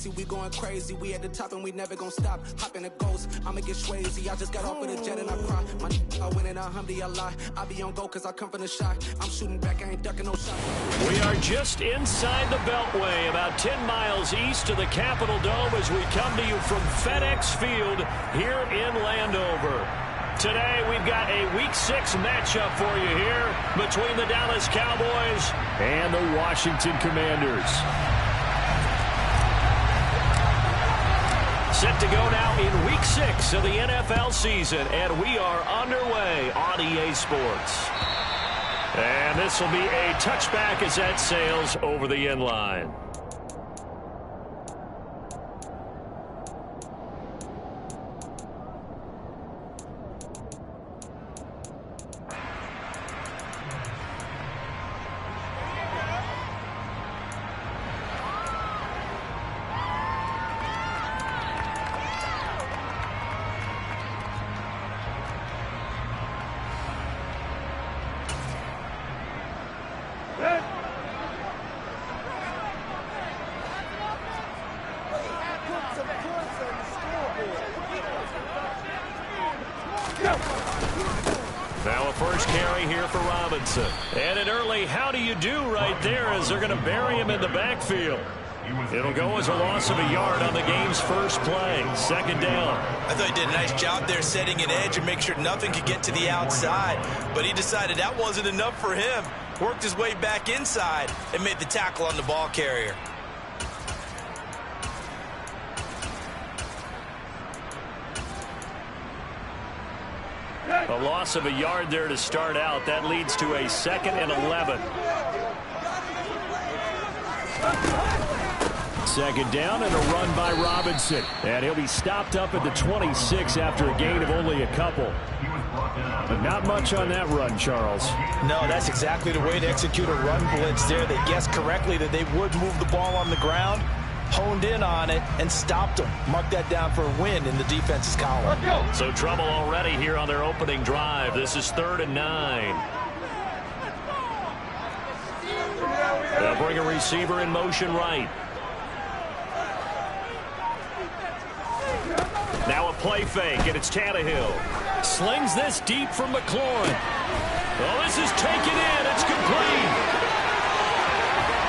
crazy, we going crazy. We at the top and we never gonna stop. Hop in a ghost, I'ma get swayzy. I just got off of the jet and I cry. My I win in a Humvee, I lie. I be on go cause I come from the shot. I'm shooting back, I ain't ducking no shots. We are just inside the Beltway, about 10 miles east of the Capitol Dome as we come to you from FedEx Field here in Landover. Today we've got a Week 6 matchup for you here between the Dallas Cowboys and the Washington Commanders. Set to go now in Week 6 of the NFL season, and we are underway on EA Sports. And this will be a touchback as that sails over the end line. Now a first carry here for Robinson. And an early how do you do right there as they're going to bury him in the backfield. It'll go as a loss of a yard on the game's first play. Second down. I thought he did a nice job there setting an edge and make sure nothing could get to the outside. But he decided that wasn't enough for him. Worked his way back inside and made the tackle on the ball carrier. A loss of a yard there to start out. That leads to a 2nd and 11. Second down and a run by Robinson. And he'll be stopped up at the 26 after a gain of only a couple. But not much on that run, Charles. No, that's exactly the way to execute a run blitz there. They guessed correctly that they would move the ball on the ground, honed in on it, and stopped them. Mark that down for a win in the defense's column. So trouble already here on their opening drive. This is 3rd and 9. They'll bring a receiver in motion right. Now a play fake, and it's Tannehill. Slings this deep from McLaurin. Oh, this is taken in. It's complete.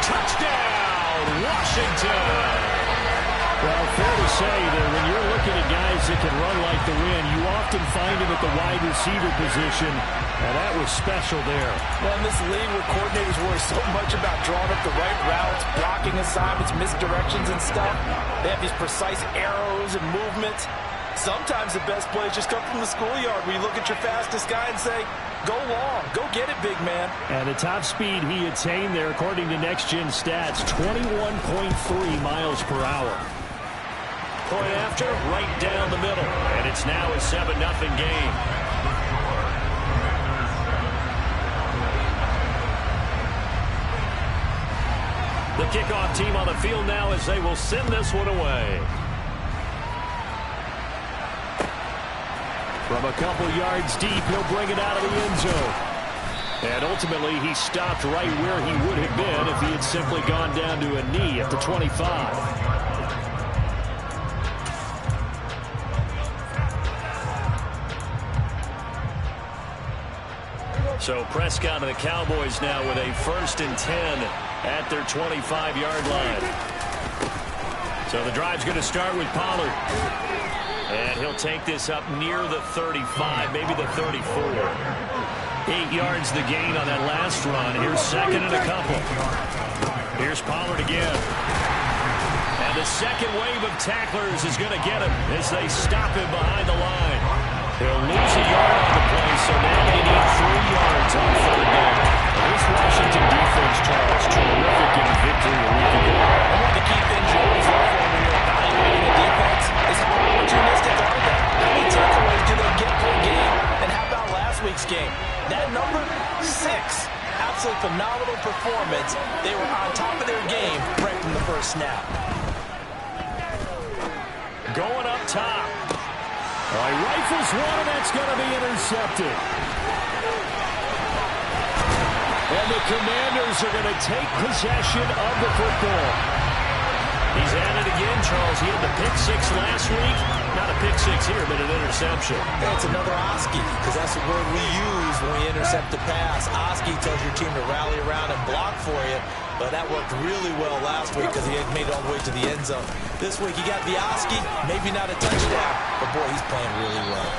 Touchdown, Washington. Well, fair to say that when you're looking at guys that can run like the wind, you often find him at the wide receiver position, and that was special there. Well, in this league where coordinators worry so much about drawing up the right routes, blocking assignments, misdirections and stuff, they have these precise arrows and movements. Sometimes the best plays just come from the schoolyard where you look at your fastest guy and say, go long, go get it, big man. And the top speed he attained there, according to Next Gen Stats, 21.3 miles per hour. Point after, right down the middle. And it's now a 7-0 game. The kickoff team on the field now as they will send this one away. From a couple yards deep, he'll bring it out of the end zone. And ultimately, he stopped right where he would have been if he had simply gone down to a knee at the 25. So Prescott and the Cowboys now with a 1st and 10 at their 25-yard line. So the drive's going to start with Pollard. And he'll take this up near the 35, maybe the 34. 8 yards the gain on that last run. Here's 2nd and a couple. Here's Pollard again. And the second wave of tacklers is going to get him as they stop him behind the line. He'll lose a yard on the play, so now they need 3 yards on 3rd down. This Washington defense, Charles, terrific in victory a week ago. And one of the key things you always look for when you're evaluating a defense is how opportunistic are they? How many takeaways do they get per game? And how about last week's game? That number, 6. Absolutely phenomenal performance. They were on top of their game right from the first snap. Going up top. All right, rifles one, and that's going to be intercepted. And the Commanders are going to take possession of the football. He's at it again, Charles. He had the pick six last week. Not a pick six here, but an interception. Yeah, it's another Oski, because that's the word we use when we intercept the pass. Oski tells your team to rally around and block for you, but that worked really well last week because he had made it all the way to the end zone. This week he got the Oski, maybe not a touchdown, but boy, he's playing really well.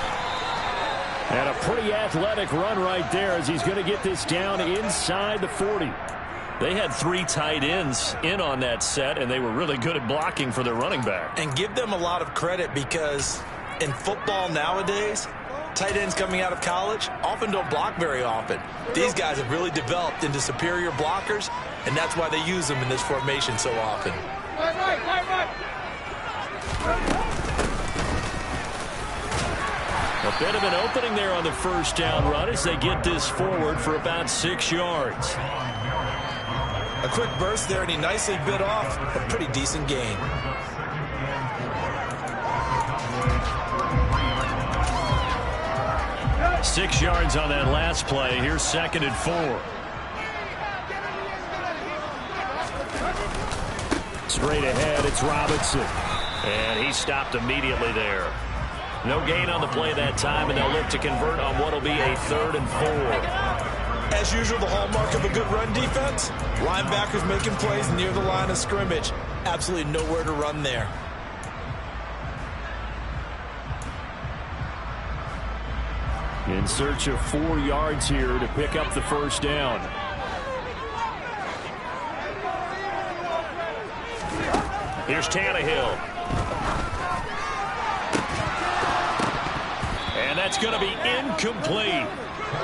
And a pretty athletic run right there as he's going to get this down inside the 40. They had 3 tight ends in on that set, and they were really good at blocking for their running back. And give them a lot of credit because in football nowadays, tight ends coming out of college often don't block very often. These guys have really developed into superior blockers, and that's why they use them in this formation so often. A bit of an opening there on the first down run as they get this forward for about 6 yards. A quick burst there, and he nicely bit off a pretty decent gain. Six yards on that last play. Here's 2nd and 4. Straight ahead, it's Robinson. And he stopped immediately there. No gain on the play that time, and they'll look to convert on what will be a 3rd and 4. As usual, the hallmark of a good run defense, linebackers making plays near the line of scrimmage. Absolutely nowhere to run there. In search of 4 yards here to pick up the first down. Here's Tannehill. And that's going to be incomplete.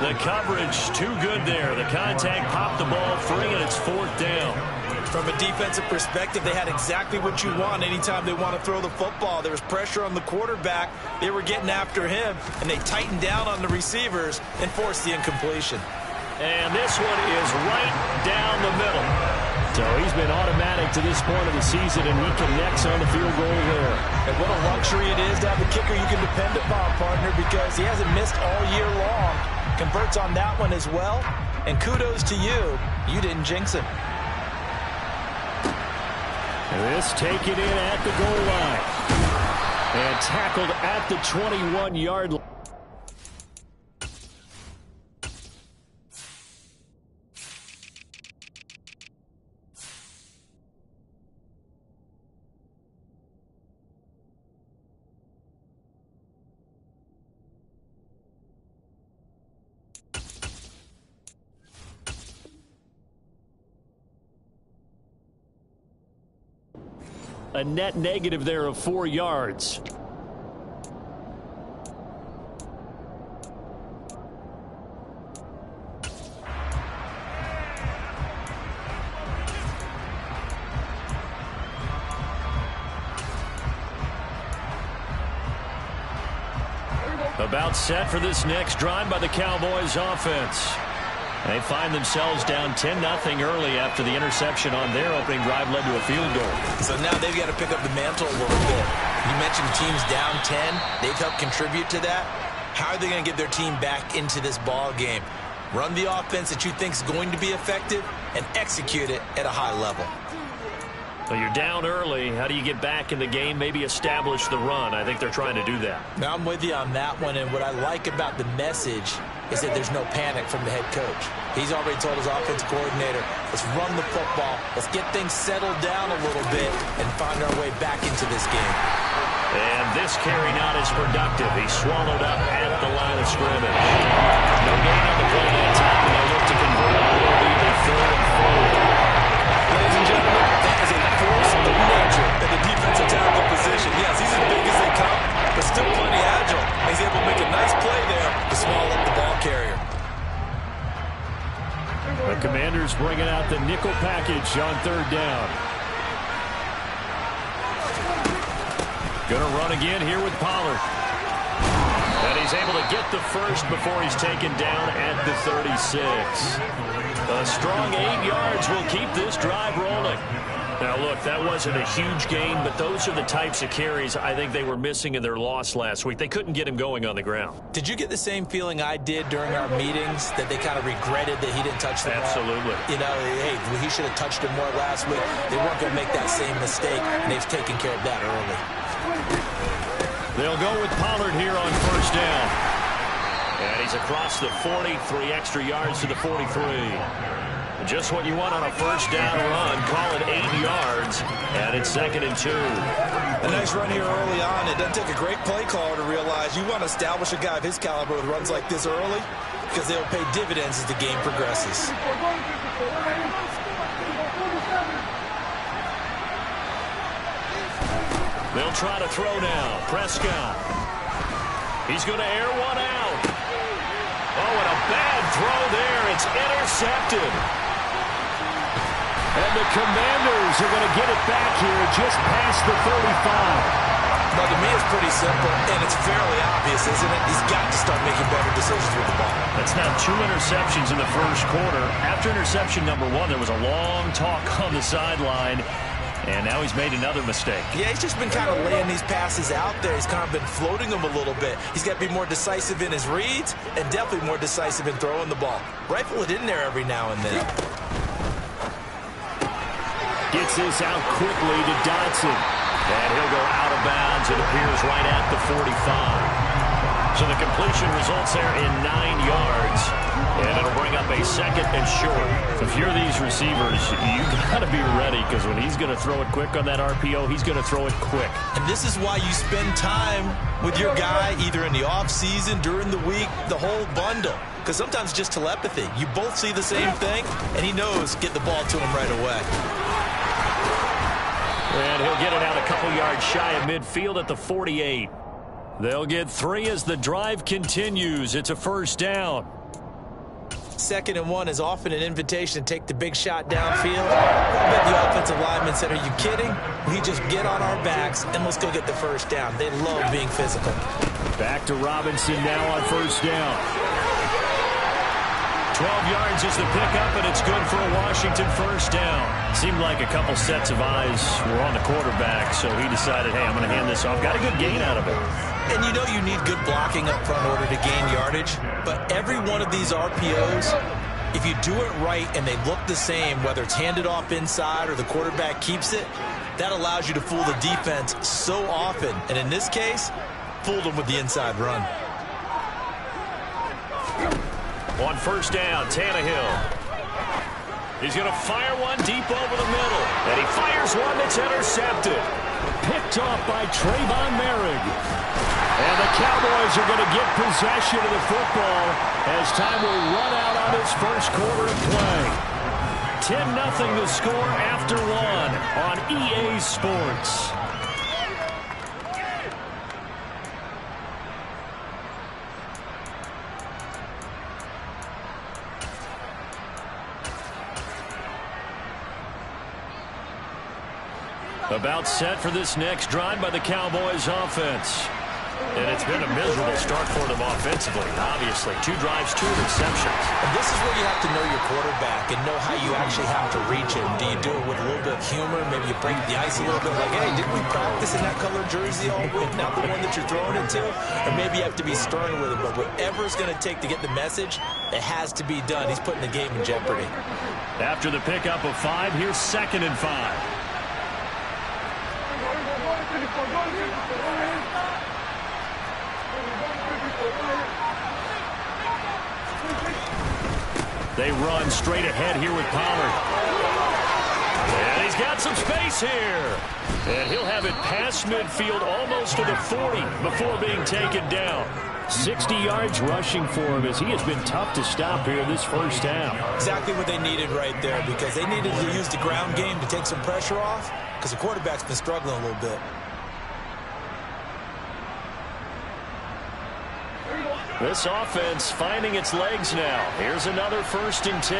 The coverage too good there. The contact popped the ball free, and it's 4th down. From a defensive perspective, they had exactly what you want anytime they want to throw the football. There was pressure on the quarterback. They were getting after him, and they tightened down on the receivers and forced the incompletion. And this one is right down the middle. So he's been automatic to this point of the season, and he connects on the field goal there. And what a luxury it is to have a kicker you can depend upon, partner, because he hasn't missed all year long. Converts on that one as well. And kudos to you. You didn't jinx him. This taken in at the goal line. And tackled at the 21-yard line. A net negative there of 4 yards. About set for this next drive by the Cowboys offense. They find themselves down 10-0 early after the interception on their opening drive led to a field goal. So now they've got to pick up the mantle a little bit. You mentioned teams down 10. They've helped contribute to that. How are they going to get their team back into this ball game? Run the offense that you think is going to be effective and execute it at a high level. Well, you're down early. How do you get back in the game? Maybe establish the run. I think they're trying to do that. Now, I'm with you on that one, and what I like about the message is that there's no panic from the head coach. He's already told his offensive coordinator, let's run the football, let's get things settled down a little bit and find our way back into this game. And this carry not as productive. He swallowed up at the line of scrimmage. No gain on the play that time, and they look to convert on what will be the 3rd and 4. Ladies and gentlemen, that is a force of nature at the defensive tackle position. Yes, he's as big as they come, but still plenty agile. He's able to make a nice play there to swallow up the ball carrier. The Commanders bringing out the nickel package on 3rd down. Going to run again here with Pollard. And he's able to get the first before he's taken down at the 36. A strong 8 yards will keep this drive rolling. Now, look, that wasn't a huge gain, but those are the types of carries I think they were missing in their loss last week. They couldn't get him going on the ground. Did you get the same feeling I did during our meetings, that they kind of regretted that he didn't touch the ball? Absolutely. You know, hey, he should have touched it more last week. They weren't going to make that same mistake, and they've taken care of that early. They'll go with Pollard here on first down. And he's across the 40, 3 extra yards to the 43. Just what you want on a first down run. Call it 8 yards, and it's 2nd and 2. A nice run here early on. It doesn't take a great play caller to realize you want to establish a guy of his caliber with runs like this early, because they'll pay dividends as the game progresses. They'll try to throw now. Prescott. He's going to air one out. Oh, and a bad throw there. It's intercepted. And the Commanders are going to get it back here just past the 35. Now, to me, it's pretty simple, and it's fairly obvious, isn't it? He's got to start making better decisions with the ball. That's now 2 interceptions in the first quarter. After interception number 1, there was a long talk on the sideline, and now he's made another mistake. Yeah, he's just been kind of laying these passes out there. He's kind of been floating them a little bit. He's got to be more decisive in his reads and definitely more decisive in throwing the ball. Rifle it in there every now and then. Gets this out quickly to Dotson. And he'll go out of bounds. It appears right at the 45. So the completion results there in 9 yards. And it'll bring up a 2nd and short. If you're these receivers, you got to be ready, because when he's going to throw it quick on that RPO, he's going to throw it quick. And this is why you spend time with your guy, either in the offseason, during the week, the whole bundle. Because sometimes just telepathy. You both see the same thing, and he knows get the ball to him right away. And he'll get it out a couple yards shy of midfield at the 48. They'll get 3 as the drive continues. It's a first down. 2nd and 1 is often an invitation to take the big shot downfield. I bet the offensive lineman said, are you kidding? We just get on our backs and let's go get the first down. They love being physical. Back to Robinson now on first down. 12 yards is the pickup, and it's good for a Washington first down. Seemed like a couple sets of eyes were on the quarterback, so he decided, hey, I'm going to hand this off. Got a good gain out of it. And you know you need good blocking up front in order to gain yardage, but every one of these RPOs, if you do it right and they look the same, whether it's handed off inside or the quarterback keeps it, that allows you to fool the defense so often. And in this case, fooled them with the inside run. On first down, Tannehill. He's going to fire one deep over the middle. And he fires one that's intercepted. Picked off by Trayvon Merrick. And the Cowboys are going to get possession of the football as time will run out on this first quarter of play. 10-0 the score after 1 on EA Sports. About set for this next drive by the Cowboys offense. And it's been a miserable start for them offensively, obviously. 2 drives, 2 interceptions. And this is where you have to know your quarterback and know how you actually have to reach him. Do you do it with a little bit of humor? Maybe you break the ice a little bit, like, hey, didn't we practice in that color jersey all week, not the one that you're throwing it to? Or maybe you have to be stern with him. But whatever it's going to take to get the message, it has to be done. He's putting the game in jeopardy. After the pickup of 5, here's 2nd and 5. They run straight ahead here with Pollard. And he's got some space here. And he'll have it past midfield almost to the 40 before being taken down. 60 yards rushing for him as he has been tough to stop here this first half. Exactly what they needed right there, because they needed to use the ground game to take some pressure off, because the quarterback's been struggling a little bit. This offense finding its legs now. Here's another 1st and 10.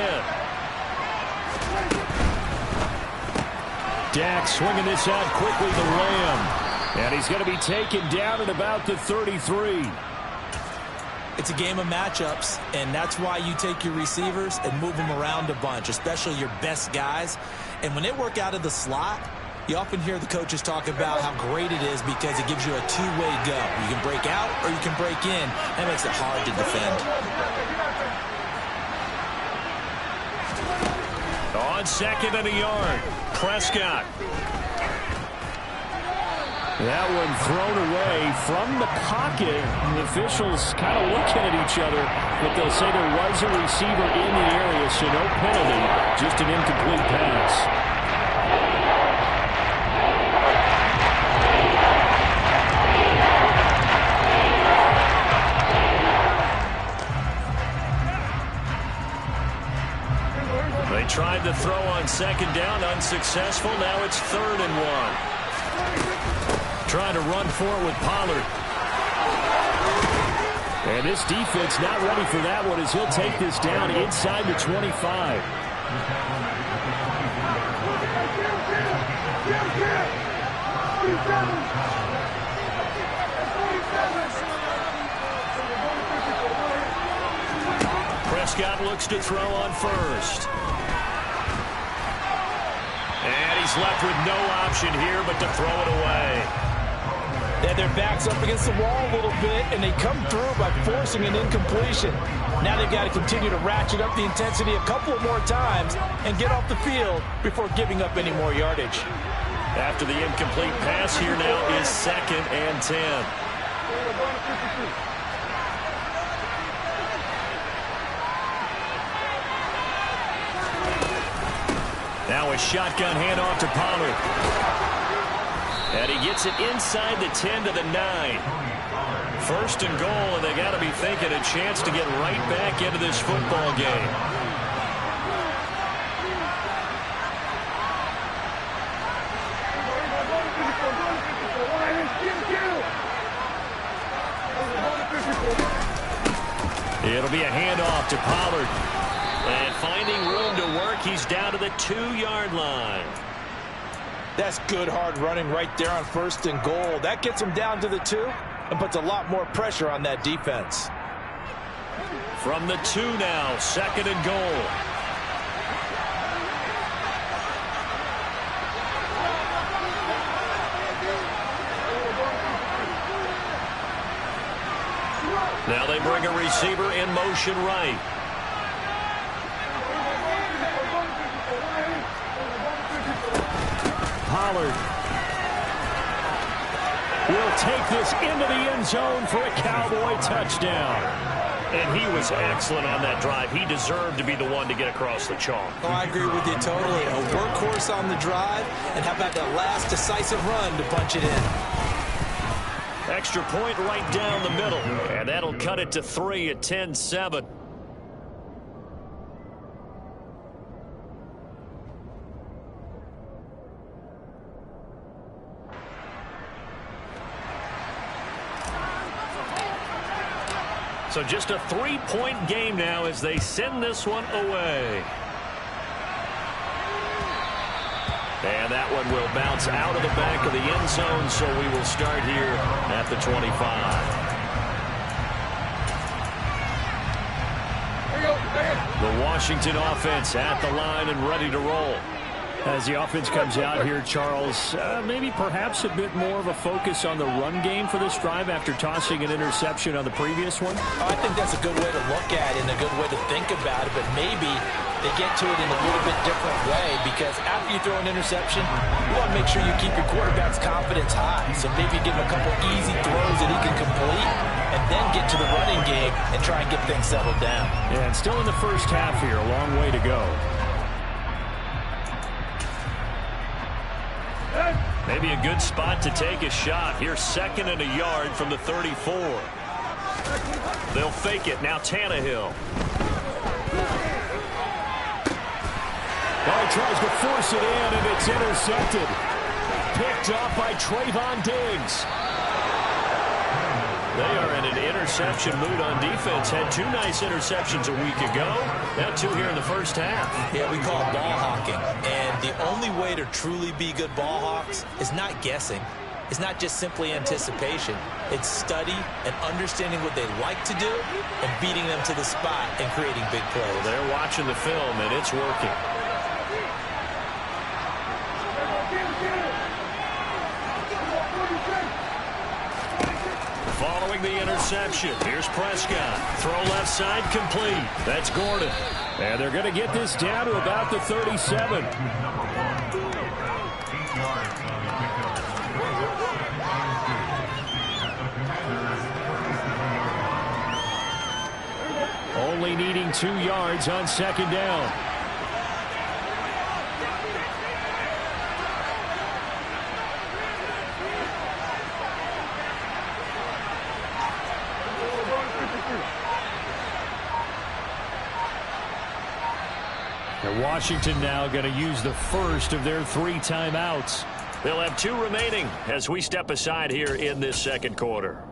Dak swinging this out quickly to Lamb. And he's going to be taken down at about the 33. It's a game of matchups, and that's why you take your receivers and move them around a bunch, especially your best guys. And when they work out of the slot, you often hear the coaches talk about how great it is because it gives you a two-way go. You can break out or you can break in. That makes it hard to defend. On second and a yard, Prescott. That one thrown away from the pocket. The officials kind of looking at each other, but they'll say there was a receiver in the area, so no penalty, just an incomplete pass. They tried to throw on second down, unsuccessful. Now it's 3rd and 1. Trying to run for it with Pollard. And this defense not ready for that one as he'll take this down inside the 25. Prescott looks to throw on first. And he's left with no option here but to throw it away. They had their backs up against the wall a little bit, and they come through by forcing an incompletion. Now they've got to continue to ratchet up the intensity a couple of more times and get off the field before giving up any more yardage. After the incomplete pass, here now is 2nd and 10. Now a shotgun handoff to Pollard. And he gets it inside the 10 to the 9. 1st and goal, and they got to be thinking a chance to get right back into this football game. It'll be a handoff to Pollard. And finding room to work, he's down to the 2-yard line. That's good hard running right there on 1st and goal. That gets him down to the 2 and puts a lot more pressure on that defense. From the 2 now, 2nd and goal. Now they bring a receiver in motion right. Pollard will take this into the end zone for a Cowboy touchdown. And he was excellent on that drive. He deserved to be the one to get across the chalk. Oh, I agree with you totally. A workhorse on the drive, and how about that last decisive run to punch it in? Extra point right down the middle. And that'll cut it to 3 at 10-7. So just a 3-point game now as they send this one away. And that one will bounce out of the back of the end zone, so we will start here at the 25. The Washington offense at the line and ready to roll. As the offense comes out here, Charles, maybe perhaps a bit more of a focus on the run game for this drive after tossing an interception on the previous one? Oh, I think that's a good way to look at it and a good way to think about it, but maybe they get to it in a little bit different way because after you throw an interception, you want to make sure you keep your quarterback's confidence high. So maybe give him a couple easy throws that he can complete and then get to the running game and try and get things settled down. Yeah, and still in the first half here, a long way to go. Maybe a good spot to take a shot. Here's 2nd and a yard from the 34. They'll fake it. Now Tannehill. Well, he tries to force it in, and it's intercepted. Picked up by Trayvon Diggs. They are in an interception mood on defense. Had 2 nice interceptions a week ago. Now 2 here in the first half. Yeah, we call it ball hawking. And the only way to truly be good ball hawks is not guessing. It's not just simply anticipation. It's study and understanding what they like to do and beating them to the spot and creating big plays. They're watching the film, and it's working. Following the interception, here's Prescott. Throw left side, complete. That's Gordon. And they're going to get this down to about the 37. Only needing 2 yards on second down. And Washington now going to use the first of their 3 timeouts. They'll have 2 remaining as we step aside here in this second quarter.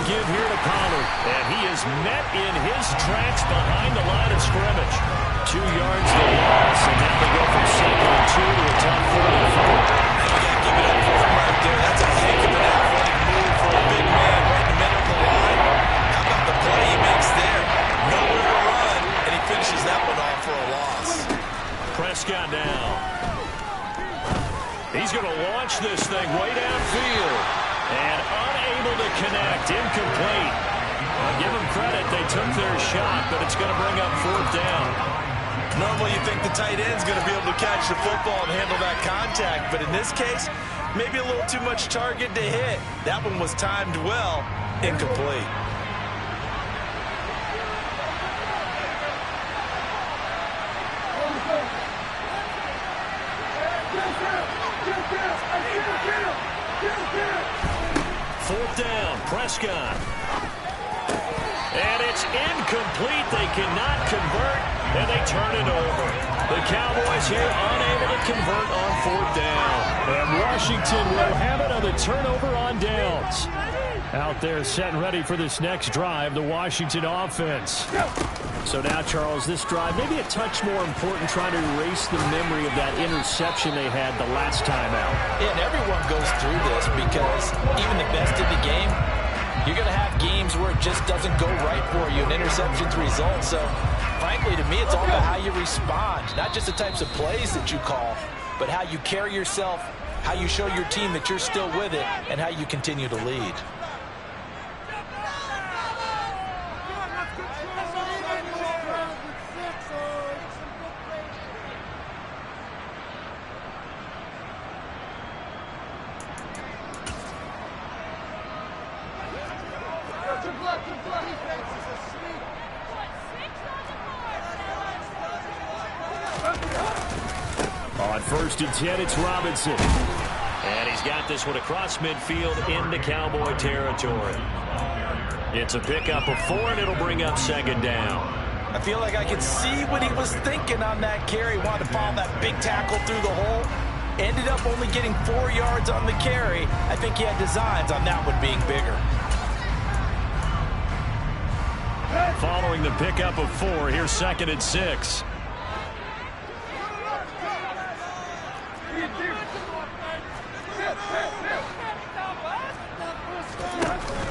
Give here to Pollard, and he is met in his tracks behind the line of scrimmage. 2 yards the loss, and now they go from 2nd and 2 to a top 44. You got to give it up for him right there. That's a heck of an athletic move for a big man right in the middle of the line. How about the play he makes there? Nowhere to run, and he finishes that one off for a loss. Prescott now. He's going to launch this thing way downfield. And unable to connect, incomplete. I'll give them credit, they took their shot, but it's going to bring up 4th down. Normally you think the tight end's going to be able to catch the football and handle that contact, but in this case, maybe a little too much target to hit. That one was timed well, incomplete. Fourth down, Prescott. And it's incomplete. They cannot convert, and they turn it over. The Cowboys here unable to convert on 4th down. And Washington will have it on the turnover on downs. Out there set and ready for this next drive, the Washington offense. So now, Charles, this drive maybe a touch more important, trying to erase the memory of that interception they had the last time out. Yeah, and everyone goes through this because even the best in the game, you're going to have games where it just doesn't go right for you, and interceptions result. So, frankly, to me, it's all about how you respond, not just the types of plays that you call, but how you carry yourself, how you show your team that you're still with it, and how you continue to lead. On 1st and 10, it's Robinson. And he's got this one across midfield into Cowboy territory. It's a pickup of 4, and it'll bring up 2nd down. I feel like I can see what he was thinking on that carry. Wanted to follow that big tackle through the hole. Ended up only getting 4 yards on the carry. I think he had designs on that one being bigger. Following the pickup of 4, here's 2nd and 6.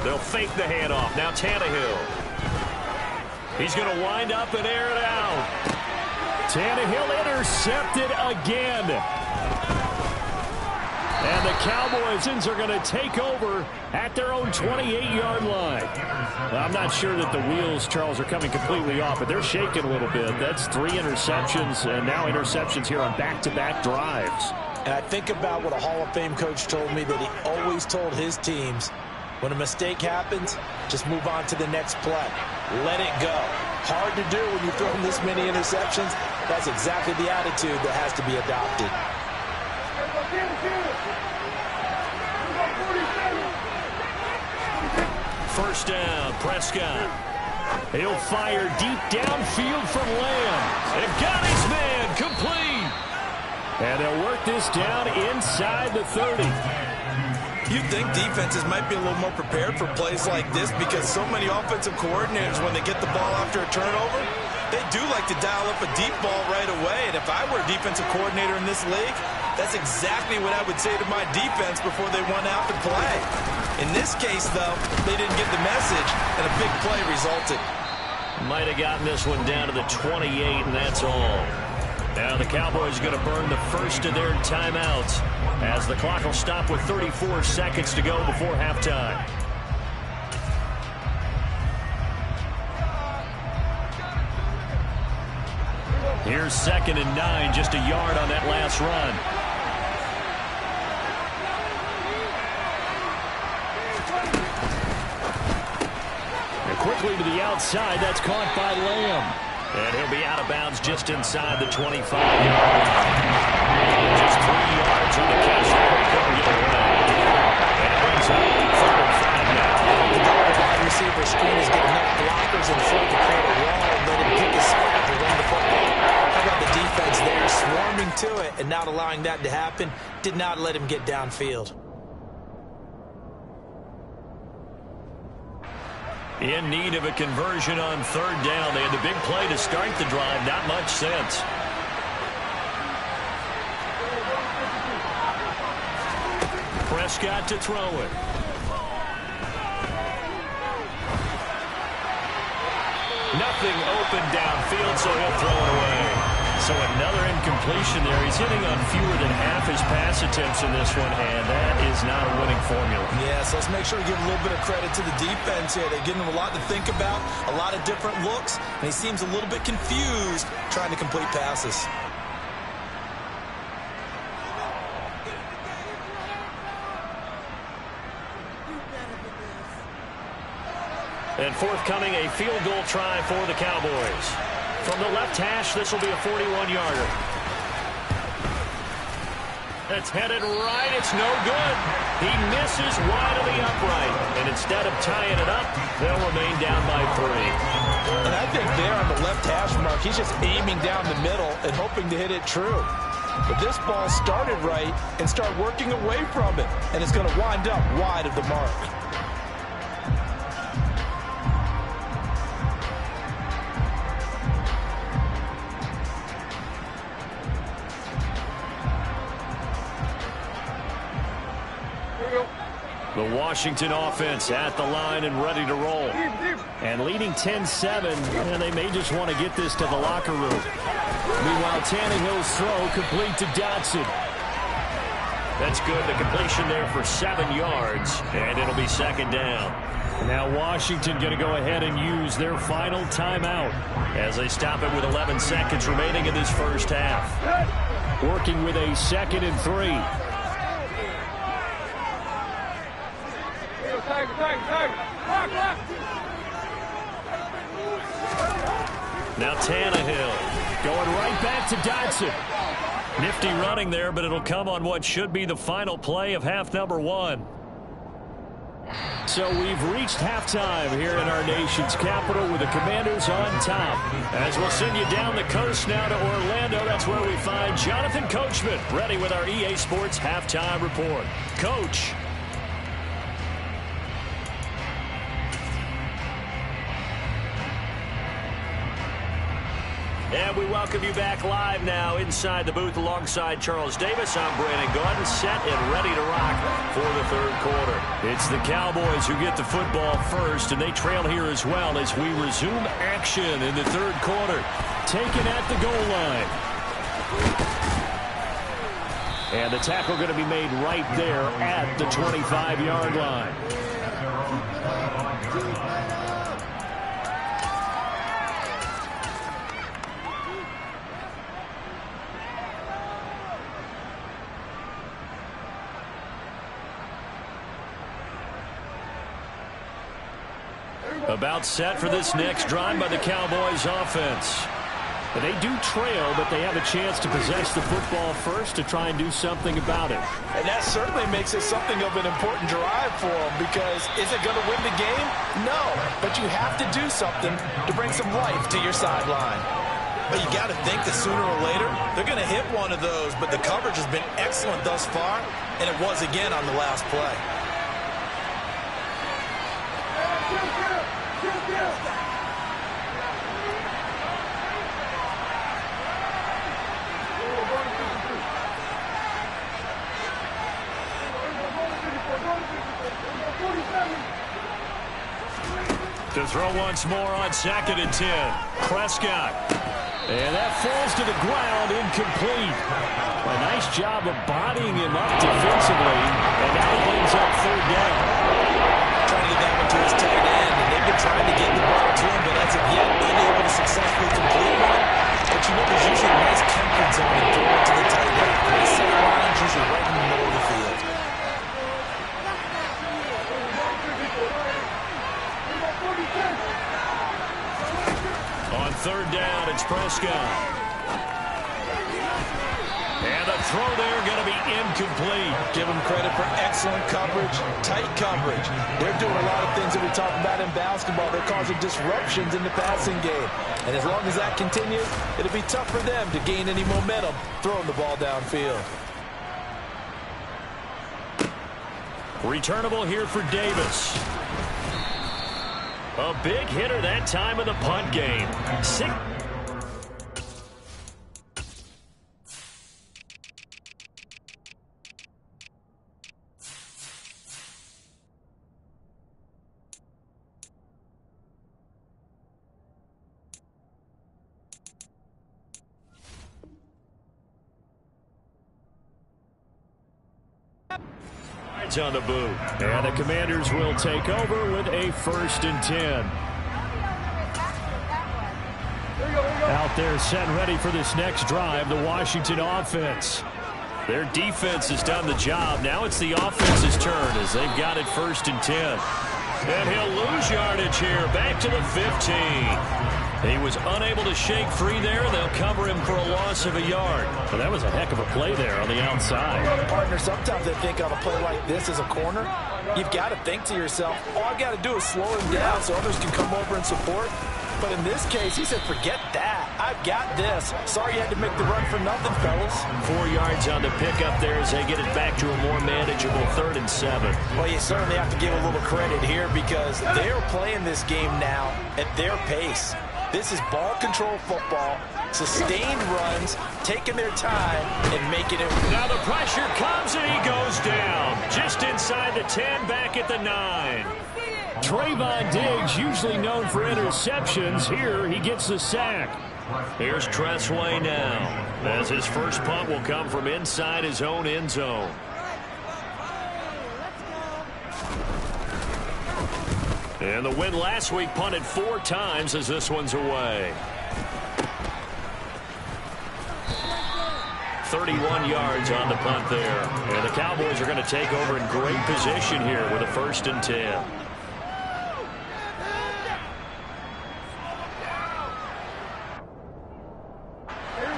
They'll fake the handoff. Now Tannehill. He's going to wind up and air it out. Tannehill intercepted again. And the Cowboys are going to take over at their own 28-yard line. Well, I'm not sure that the wheels, Charles, are coming completely off, but they're shaking a little bit. That's 3 interceptions, and now interceptions here on back-to-back drives. And I think about what a Hall of Fame coach told me that he always told his teams, when a mistake happens, just move on to the next play. Let it go. Hard to do when you throw this many interceptions. That's exactly the attitude that has to be adopted. First down, Prescott. He'll fire deep downfield from Lamb. And got his man complete. And they'll work this down inside the 30. You'd think defenses might be a little more prepared for plays like this because so many offensive coordinators, when they get the ball after a turnover, they do like to dial up a deep ball right away. And if I were a defensive coordinator in this league, that's exactly what I would say to my defense before they went out to play. In this case, though, they didn't get the message, and a big play resulted. Might have gotten this one down to the 28, and that's all. Now the Cowboys are going to burn the first of their timeouts as the clock will stop with 34 seconds to go before halftime. Here's 2nd and 9, just a yard on that last run. And quickly to the outside, that's caught by Lamb. And he'll be out of bounds just inside the 25-yard line. Just 3 yards on the catch. Couldn't get away. And it brings up 3rd and 5 now. The wide receiver screen is getting enough blockers in front to create a wall and let him pick his spot to run the football. How about the defense there swarming to it and not allowing that to happen? Did not let him get downfield. In need of a conversion on 3rd down. They had the big play to start the drive. Not much sense. Prescott to throw it. Nothing open downfield, so he'll throw it away. So another incompletion there. He's hitting on fewer than half his pass attempts in this one, and that is not a winning formula. Yeah, so let's make sure we give a little bit of credit to the defense here. They're giving him a lot to think about, a lot of different looks, and he seems a little bit confused trying to complete passes. And forthcoming, a field goal try for the Cowboys. From the left hash, this will be a 41-yarder. It's headed right. It's no good. He misses wide of the upright. And instead of tying it up, they'll remain down by 3. And I think there on the left hash mark, he's just aiming down the middle and hoping to hit it true. But this ball started right and start working away from it. And it's going to wind up wide of the mark. The Washington offense at the line and ready to roll. And leading 10-7, and they may just want to get this to the locker room. Meanwhile, Tannehill's throw complete to Dotson. That's good. The completion there for 7 yards, and it'll be 2nd down. Now Washington going to go ahead and use their final timeout as they stop it with 11 seconds remaining in this first half. Working with a 2nd and 3. Now Tannehill going right back to Dotson. Nifty running there, but it'll come on what should be the final play of half number 1. So we've reached halftime here in our nation's capital with the Commanders on top. As we'll send you down the coast now to Orlando, that's where we find Jonathan Coachman ready with our EA Sports halftime report. Coach. And we welcome you back live now inside the booth alongside Charles Davis. I'm Brandon Gaudin, set and ready to rock for the 3rd quarter. It's the Cowboys who get the football first, and they trail here as well as we resume action in the 3rd quarter. Taken at the goal line. And the tackle going to be made right there at the 25-yard line. About set for this next drive by the Cowboys offense. They do trail, but they have a chance to possess the football first to try and do something about it. And that certainly makes it something of an important drive for them, because is it going to win the game? No, but you have to do something to bring some life to your sideline. But you got to think that sooner or later, they're going to hit one of those, but the coverage has been excellent thus far, and it was again on the last play. To throw once more on 2nd and 10. Prescott. And that falls to the ground, incomplete. A nice job of bodying him up defensively. And now he brings up 3rd down. Trying to get that one to his tight end, and they've been trying to get the ball to him, but as of yet, unable to successfully complete one. But you know, there's usually a nice comfort zone and throw it to the tight end. Great center line, usually right in the middle of the field. On 3rd down, it's Prescott. And the throw there going to be incomplete. Give them credit for excellent coverage, tight coverage. They're doing a lot of things that we talk about in basketball. They're causing disruptions in the passing game. And as long as that continues, it'll be tough for them to gain any momentum throwing the ball downfield. Returnable here for Davis. A big hitter that time in the punt game. On the boot. And the Commanders will take over with a 1st and 10. Out there set and ready for this next drive, the Washington offense. Their defense has done the job. Now it's the offense's turn as they've got it 1st and 10. And he'll lose yardage here. Back to the 15. He was unable to shake free there. They'll cover him for a loss of a yard. Well, that was a heck of a play there on the outside. Partner, sometimes I think on a play like this as a corner, you've got to think to yourself, all I've got to do is slow him down so others can come over and support. But in this case, he said, forget that. I've got this. Sorry you had to make the run for nothing, fellas. 4 yards on the pickup there as they get it back to a more manageable 3rd and 7. Well, you certainly have to give a little credit here because they're playing this game now at their pace. This is ball control football, sustained runs, taking their time, and making it. Now the pressure comes, and he goes down. Just inside the 10, back at the 9. Trayvon Diggs, usually known for interceptions. Here, he gets the sack. Here's Tressway now, as his first punt will come from inside his own end zone. And the win last week punted 4 times as this one's away. 31 yards on the punt there. And the Cowboys are going to take over in great position here with a 1st and 10.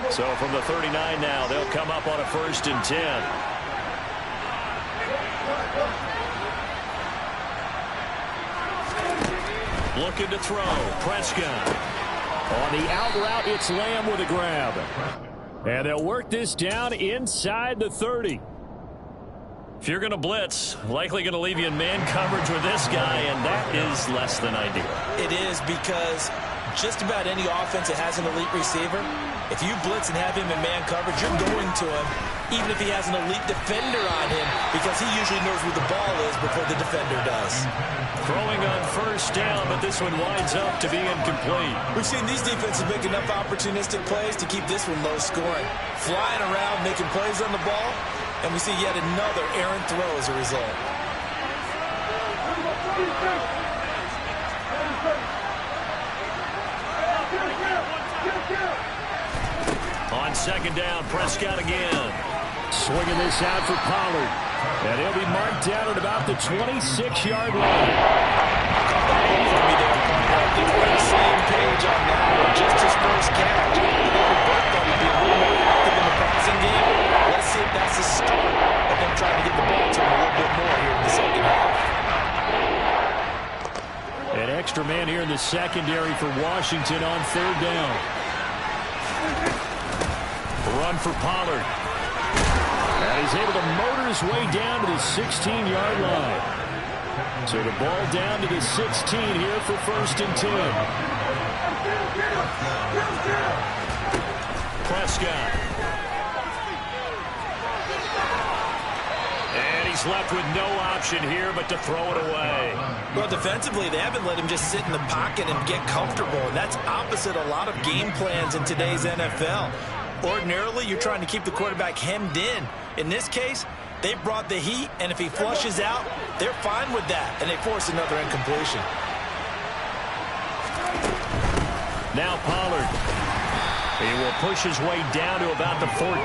So from the 39 now, they'll come up on a 1st and 10. Looking to throw. Prescott. On the out route, it's Lamb with a grab. And they'll work this down inside the 30. If you're going to blitz, likely going to leave you in man coverage with this guy, and that is less than ideal. It is because just about any offense that has an elite receiver, if you blitz and have him in man coverage, you're going to him, even if he has an elite defender on him, because he usually knows where the ball is before the defender does. Throwing on 1st down, but this one winds up to be incomplete. We've seen these defenses make enough opportunistic plays to keep this one low scoring. Flying around, making plays on the ball, and we see yet another errant throw as a result. On 2nd down, Prescott again. Swinging this out for Pollard. And he'll be marked down at about the 26-yard line. We're on the same page on that one. Just his first catch. We're both going to be a little more active in the passing game. Let's see if that's the start of them trying to get the ball to him a little bit more here in the second half. An extra man here in the secondary for Washington on 3rd down. Run for Pollard. And he's able to motor his way down to the 16-yard line. So the ball down to the 16 here for 1st and 10. Prescott. And he's left with no option here but to throw it away. Well, defensively, they haven't let him just sit in the pocket and get comfortable, and that's opposite a lot of game plans in today's NFL. Ordinarily, you're trying to keep the quarterback hemmed in. In this case, they brought the heat, and if he flushes out, they're fine with that, and they force another incompletion. Now Pollard. He will push his way down to about the 14.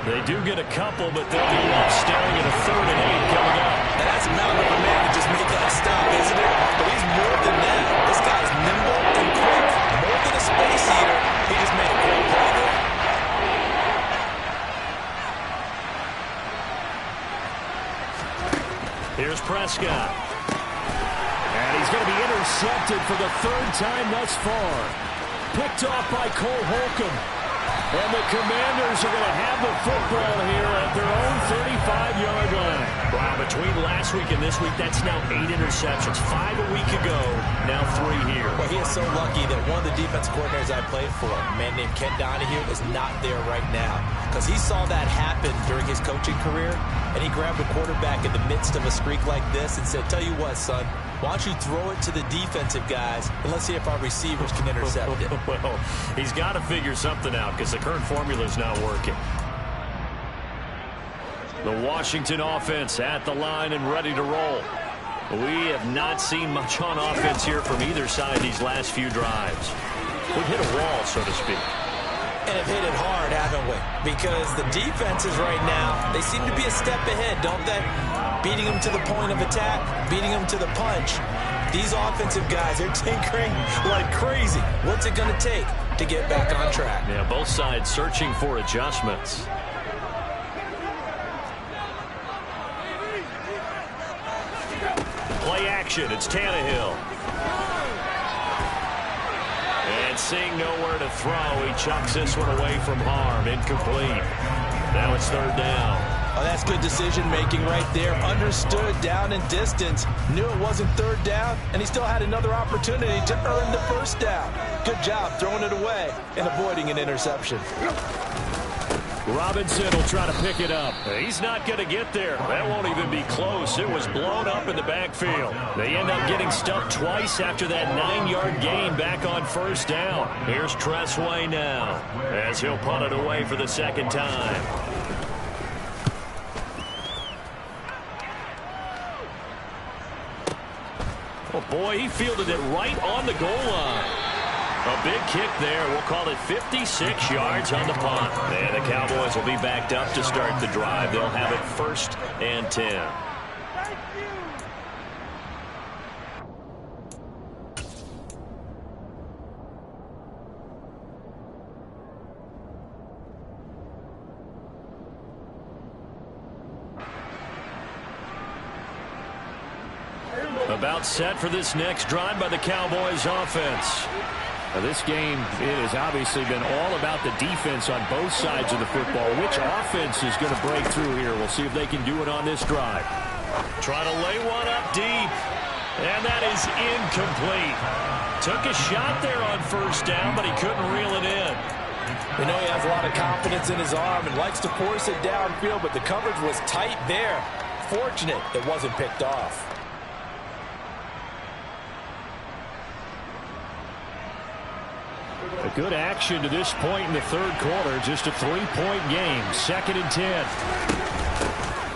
They do get a couple, but they'll be left staring at a 3rd and 8 coming up. And that's a mountain of a man to just make that stop, isn't it? But he's more than that. This guy's nimble and quick. More than a space eater. He just made a great play there. Here's Prescott. And he's going to be intercepted for the 3rd time thus far. Picked off by Cole Holcomb. And the Commanders are going to have the football here at their own 35-yard line. Wow, between last week and this week, that's now 8 interceptions. 5 a week ago, now 3 here. Well, he is so lucky that one of the defense coordinators I played for, a man named Ken Donahue, is not there right now. Because he saw that happen during his coaching career, and he grabbed a quarterback in the midst of a streak like this and said, tell you what, son, why don't you throw it to the defensive guys, and let's see if our receivers can intercept it. Well, he's got to figure something out because the current formula is not working. The Washington offense at the line and ready to roll. We have not seen much on offense here from either side these last few drives. We've hit a wall, so to speak. And have hit it hard, haven't we? Because the defenses right now, they seem to be a step ahead, don't they? Beating them to the point of attack, beating them to the punch. These offensive guys, they're tinkering like crazy. What's it going to take to get back on track? Yeah, both sides searching for adjustments. Play action, it's Tannehill. And seeing nowhere to throw, he chucks this one away from harm. Incomplete. Now it's 3rd down. Oh, that's good decision-making right there. Understood down and distance. Knew it wasn't 3rd down, and he still had another opportunity to earn the 1st down. Good job throwing it away and avoiding an interception. Robinson will try to pick it up. He's not going to get there. That won't even be close. It was blown up in the backfield. They end up getting stuck twice after that 9-yard gain back on 1st down. Here's Tressway now as he'll punt it away for the 2nd time. Oh, boy, he fielded it right on the goal line. A big kick there. We'll call it 56 yards on the punt. And the Cowboys will be backed up to start the drive. They'll have it 1st and 10. About set for this next drive by the Cowboys offense. Now this game, it has obviously been all about the defense on both sides of the football. Which offense is going to break through here? We'll see if they can do it on this drive. Try to lay one up deep. And that is incomplete. Took a shot there on 1st down, but he couldn't reel it in. We know he has a lot of confidence in his arm and likes to force it downfield, but the coverage was tight there. Fortunate it wasn't picked off. A good action to this point in the 3rd quarter. Just a 3-point game. 2nd and 10.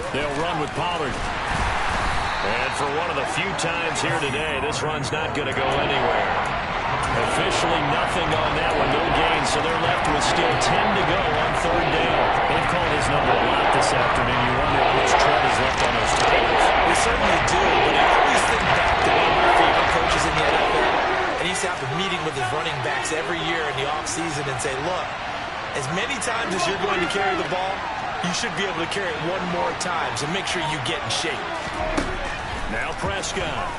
They'll run with Pollard. And for one of the few times here today, this run's not going to go anywhere. Officially nothing on that one. No gain, so they're left with still 10 to go on 3rd down. They've called his number a lot this afternoon. You wonder how much tread is left on those tires. We certainly do, but I always think back to one of my favorite coaches in the NFL. And he used to have a meeting with his running backs every year in the offseason and say, look, as many times as you're going to carry the ball, you should be able to carry it one more time, so make sure you get in shape. Now Prescott.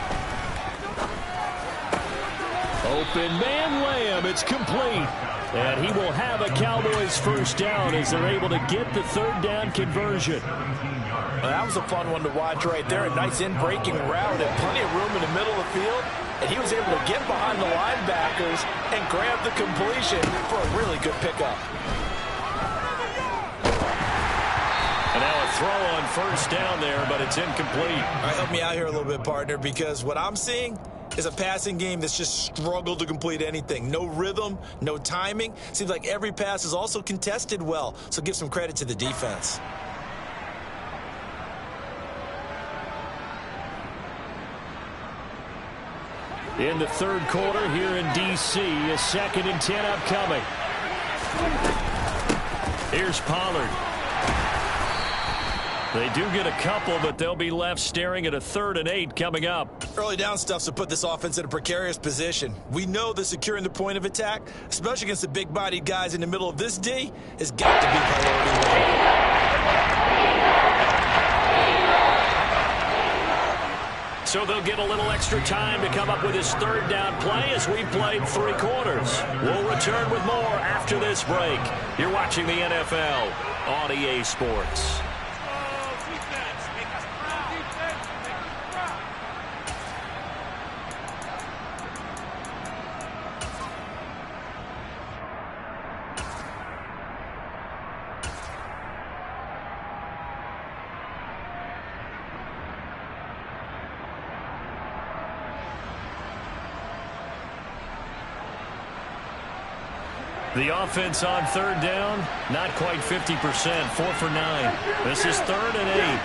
Open man Lamb. It's complete. And he will have a Cowboys 1st down as they're able to get the 3rd down conversion. Well, that was a fun one to watch right there. A nice in-breaking route and plenty of room in the middle of the field. And he was able to get behind the linebackers and grab the completion for a really good pickup. And now a throw on first down there, but it's incomplete. All right, help me out here a little bit, partner, because what I'm seeing is a passing game that's just struggled to complete anything. No rhythm, no timing. Seems like every pass is also contested well, so give some credit to the defense. In the third quarter here in D.C., a 2nd and 10 upcoming. Here's Pollard. They do get a couple, but they'll be left staring at a 3rd and 8 coming up. Early down stuff to put this offense in a precarious position. We know that securing the point of attack, especially against the big-bodied guys in the middle of this D, has got to be priority 1. So they'll get a little extra time to come up with his 3rd down play as we played 3 quarters. We'll return with more after this break. You're watching the NFL on EA Sports. The offense on 3rd down, not quite 50%, 4 for 9. This is 3rd and 8.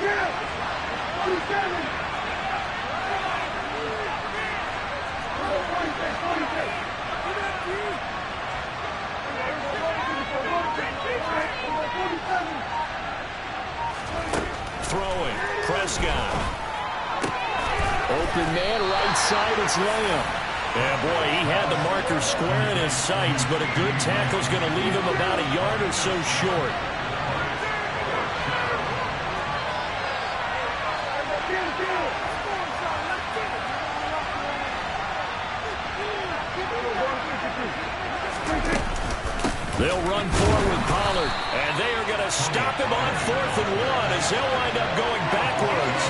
Throwing, Prescott. Open man, right side, it's Lamb. Yeah, boy, he had the marker square in his sights, but a good tackle's going to leave him about a yard or so short. They'll run forward with Pollard, and they are going to stop him on 4th and 1 as they'll wind up going backwards.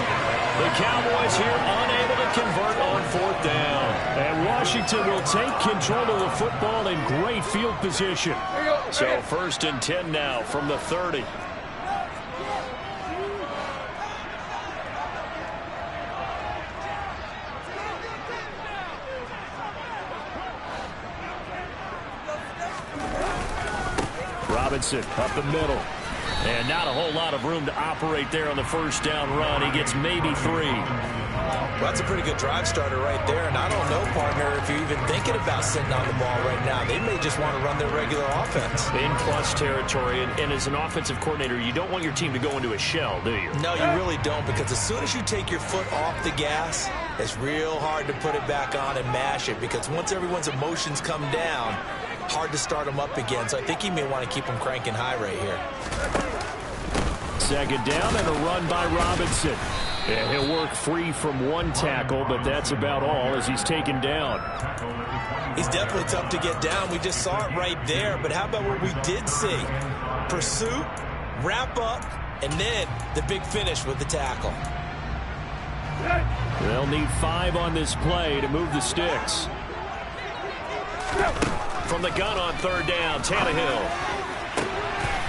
The Cowboys here unable to convert on 4th down. And Washington will take control of the football in great field position. So 1st and 10 now from the 30. Robinson up the middle. And not a whole lot of room to operate there on the 1st down run. He gets maybe 3. Well, that's a pretty good drive starter right there. And I don't know, partner, if you're even thinking about sitting on the ball right now. They may just want to run their regular offense. In plus territory. And as an offensive coordinator, you don't want your team to go into a shell, do you? No, you really don't, because as soon as you take your foot off the gas, it's real hard to put it back on and mash it, because once everyone's emotions come down, hard to start them up again. So I think he may want to keep them cranking high right here. 2nd down and a run by Robinson. Yeah, he'll work free from 1 tackle, but that's about all as he's taken down. He's definitely tough to get down. We just saw it right there. But how about what we did see? Pursuit, wrap up, and then the big finish with the tackle. They'll need 5 on this play to move the sticks. From the gun on 3rd down, Tannehill.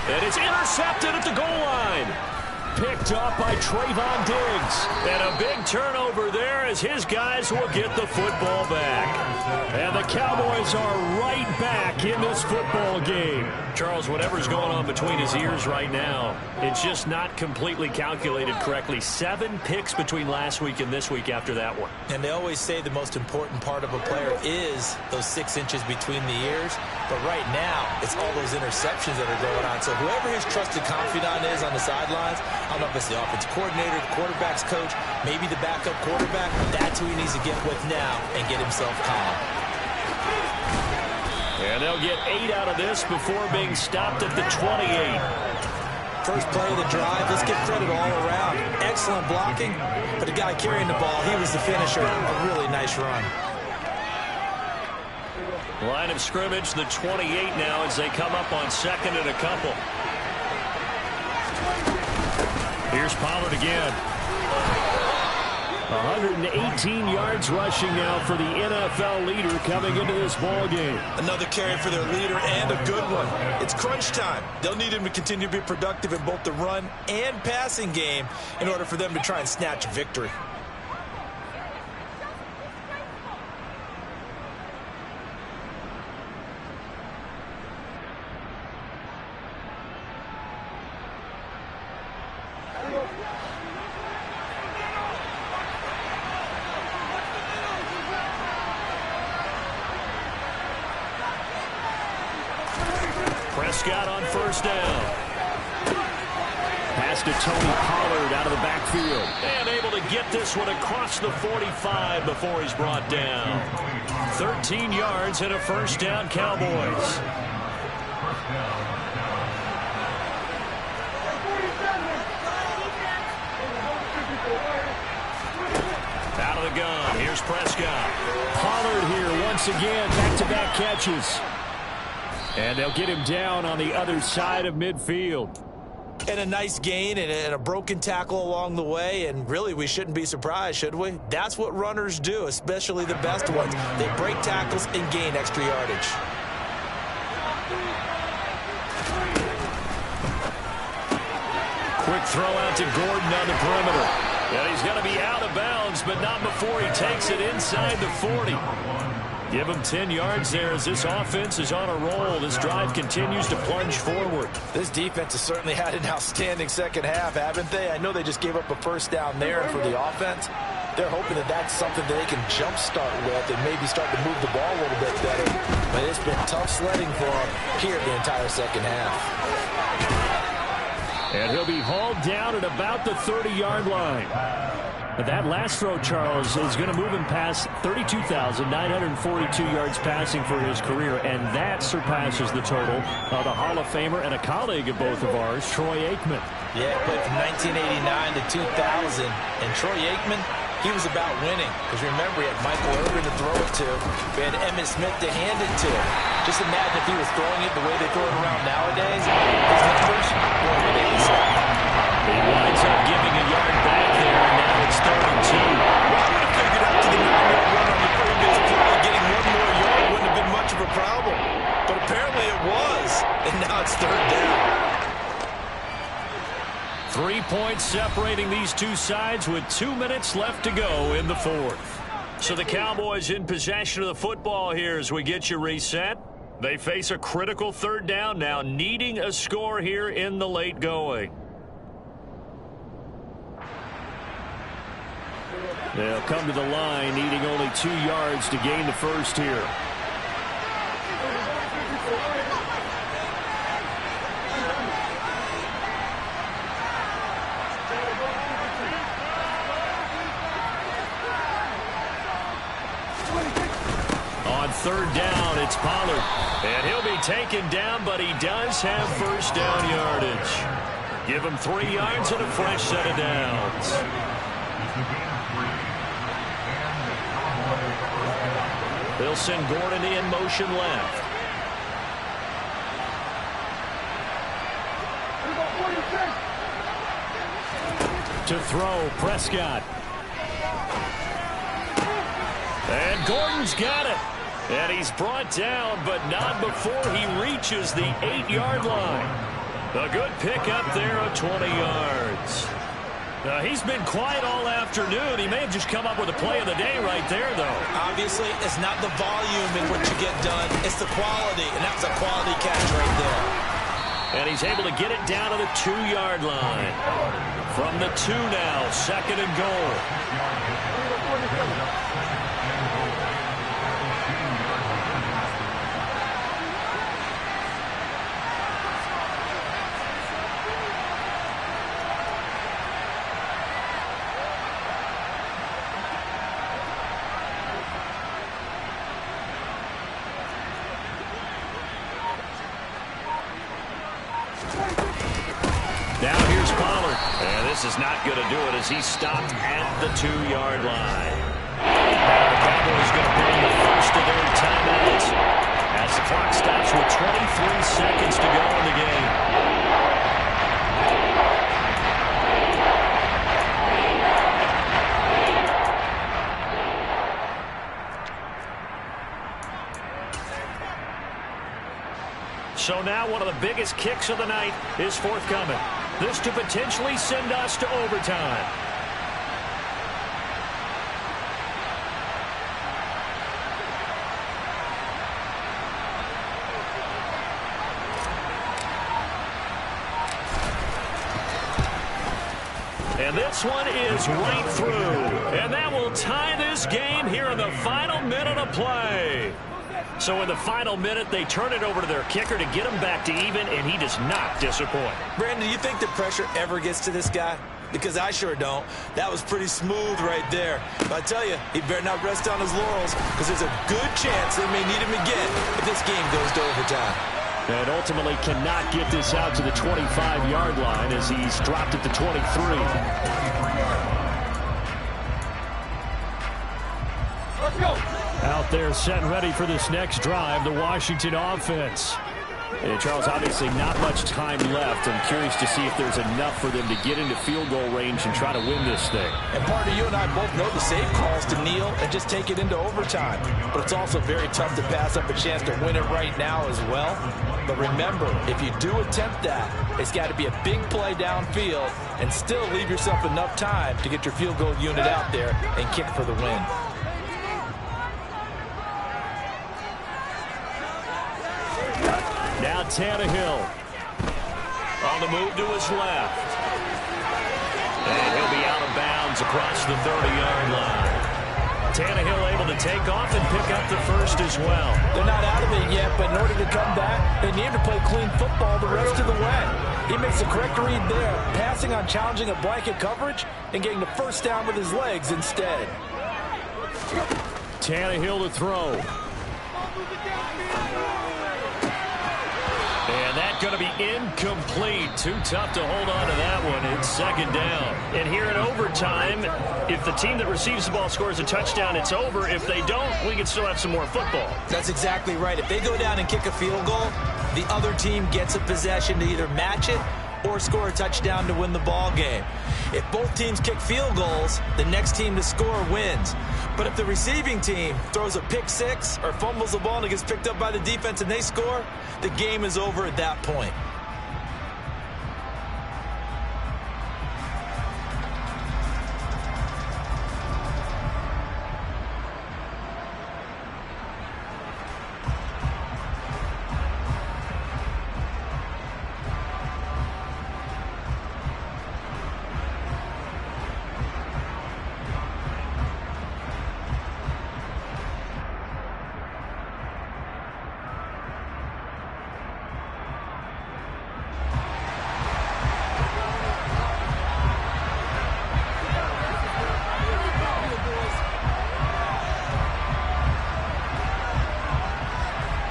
And it's intercepted at the goal line. Picked up by Trayvon Diggs. And a big turnover there as his guys will get the football back. And the Cowboys are right back in this football game. Charles, whatever's going on between his ears right now, it's just not completely calculated correctly. 7 picks between last week and this week after that one. And they always say the most important part of a player is those 6 inches between the ears. But right now, it's all those interceptions that are going on. So whoever his trusted confidant is on the sidelines, I don't know if it's the offensive coordinator, the quarterback's coach, maybe the backup quarterback, that's who he needs to get with now and get himself calm. And they'll get 8 out of this before being stopped at the 28. First play of the drive, let's give credit all around. Excellent blocking, but the guy carrying the ball, he was the finisher. A really nice run. Line of scrimmage, the 28 now as they come up on 2nd and a couple. Here's Pollard again. 118 yards rushing now for the NFL leader coming into this ball game. Another carry for their leader and a good one. It's crunch time. They'll need him to continue to be productive in both the run and passing game in order for them to try and snatch a victory. Prescott on first down. Pass to Tony Pollard out of the backfield. And able to get this one across the 45 before he's brought down. 13 yards and a first down, Cowboys. Out of the gun, here's Prescott. Pollard here once again, back-to-back catches. And they'll get him down on the other side of midfield. And a nice gain and a broken tackle along the way, and really we shouldn't be surprised, should we? That's what runners do, especially the best ones. They break tackles and gain extra yardage. Quick throw out to Gordon on the perimeter. And he's going to be out of bounds, but not before he takes it inside the 40. Give him 10 yards there as this offense is on a roll. This drive continues to plunge forward. This defense has certainly had an outstanding second half, haven't they? I know they just gave up a first down there for the offense. They're hoping that that's something that they can jumpstart with and maybe start to move the ball a little bit better. But it's been tough sledding for them here the entire second half. And he'll be hauled down at about the 30-yard line. But that last throw, Charles, is going to move him past 32,942 yards passing for his career, and that surpasses the total of the Hall of Famer and a colleague of both of ours, Troy Aikman. Yeah, he played from 1989 to 2000, and Troy Aikman, he was about winning. Because remember, he had Michael Irvin to throw it to. We had Emmitt Smith to hand it to. Just imagine if he was throwing it the way they throw it around nowadays. His numbers were amazing. He winds up giving a yard back there, and now it's 32. Well, I would have figured after the 9-yard run on the previous play, getting one more yard wouldn't have been much of a problem. But apparently it was, and now it's third down. 3 points separating these two sides with 2 minutes left to go in the fourth. So the Cowboys in possession of the football here as we get you reset. They face a critical third down now, needing a score here in the late going. They'll come to the line, needing only 2 yards to gain the first here. On third down, it's Pollard. And he'll be taken down, but he does have first down yardage. Give him 3 yards and a fresh set of downs. They'll send Gordon in motion left. To throw, Prescott. And Gordon's got it. And he's brought down, but not before he reaches the 8-yard line. A good pickup there of 20 yards. He's been quiet all afternoon. He may have just come up with a play of the day right there, though. Obviously, it's not the volume in what you get done. It's the quality, and that was a quality catch right there. And he's able to get it down to the 2-yard line. From the 2 now, second and goal. Now here's Pollard. And this is not going to do it as he stopped at the 2-yard line. Now the Cowboys going to bring the first of their timeouts as the clock stops with 23 seconds to go in the game. So now one of the biggest kicks of the night is forthcoming. This to potentially send us to overtime. And this one is right through. And that will tie this game here in the final minute of play. So in the final minute, they turn it over to their kicker to get him back to even, and he does not disappoint. Brandon, do you think the pressure ever gets to this guy? Because I sure don't. That was pretty smooth right there. But I tell you, he better not rest on his laurels, because there's a good chance they may need him again if this game goes to overtime. And ultimately cannot get this out to the 25-yard line as he's dropped at the 23. Let's go. Out there set and ready for this next drive, the Washington offense. And Charles, obviously not much time left. I'm curious to see if there's enough for them to get into field goal range and try to win this thing. And partner, you and I both know the safe calls to kneel and just take it into overtime. But it's also very tough to pass up a chance to win it right now as well. But remember, if you do attempt that, it's got to be a big play downfield and still leave yourself enough time to get your field goal unit out there and kick for the win. Now Tannehill. On the move to his left. And he'll be out of bounds across the 30-yard line. Tannehill able to take off and pick up the first as well. They're not out of it yet, but in order to come back, they need to play clean football the rest of the way. He makes the correct read there, passing on challenging a blanket coverage and getting the first down with his legs instead. Tannehill to throw. And that's going to be incomplete. Too tough to hold on to that one. It's second down. And here in overtime, if the team that receives the ball scores a touchdown, it's over. If they don't, we can still have some more football. That's exactly right. If they go down and kick a field goal, the other team gets a possession to either match it or score a touchdown to win the ball game. If both teams kick field goals, the next team to score wins. But if the receiving team throws a pick six or fumbles the ball and it gets picked up by the defense and they score, the game is over at that point.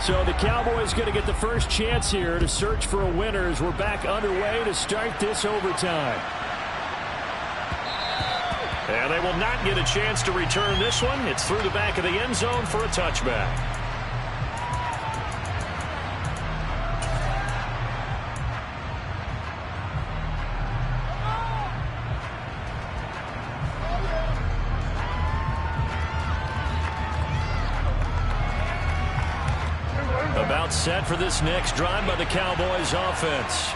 So the Cowboys going to get the first chance here to search for a winner as we're back underway to start this overtime. And they will not get a chance to return this one. It's through the back of the end zone for a touchback. About set for this next drive by the Cowboys offense.